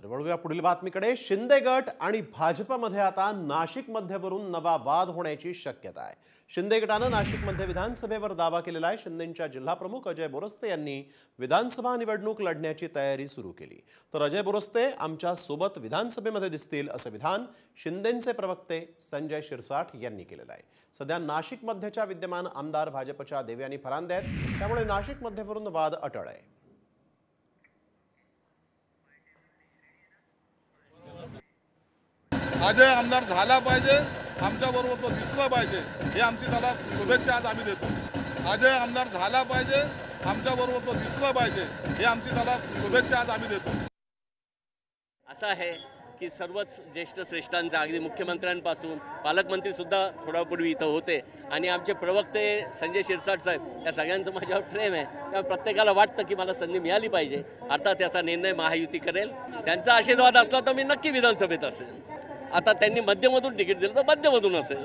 तर वळूया पुढील बातमीकडे। शिंदे गट आणि भाजपमध्ये आता नाशिक मध्यवरून नवा वाद होण्याची शक्यता आहे। शिंदे गटाने नाशिक मध्ये विधानसभेवर दावा केलेला आहे। शिंदेंच्या जिल्हा प्रमुख अजय बोरस्ते यांनी विधानसभा निवडणूक लढण्याची तयारी सुरू केली। तर अजय बोरस्ते आमच्या सोबत विधानसभेमध्ये दिसतील असे विधान शिंदेंचे प्रवक्ते संजय शिरसाठ यांनी केलेले आहे। सध्या नाशिक मध्यच्या विद्यमान आमदार भाजपच्या देवयानी फरांदे आहेत, त्यामुळे नाशिक मध्यवरून वाद अटळ आहे। अजय आमदार झाला पाहिजे, आमच्या बरोबर तो दिसला पाहिजे, हे आमची त्याला शुभेच्छा आज आम्ही देतो। अजय आमदार झाला पाहिजे, आमच्या बरोबर तो दिसला पाहिजे, हे आमची त्याला शुभेच्छा आज आम्ही देतो। असं आहे की सर्वच ज्येष्ठ श्रेष्ठांचा अगदी मुख्यमंत्र्यांपासून पालकमंत्री सुद्धा थोड्यापूर्वी इथं होते आणि आमचे प्रवक्ते संजय शिरसाठ साहेब या सगळ्यांचं माझ्यावर प्रेम आहे। त्यामुळे प्रत्येकाला वाटतं की मला संधी मिळाली पाहिजे। अर्थात त्याचा निर्णय महायुती करेल। त्यांचा आशीर्वाद असला तर मी नक्की विधानसभेत असेल। आता त्यांनी मध्यमधून तिकीट दिलं तर मध्यमधून असेल।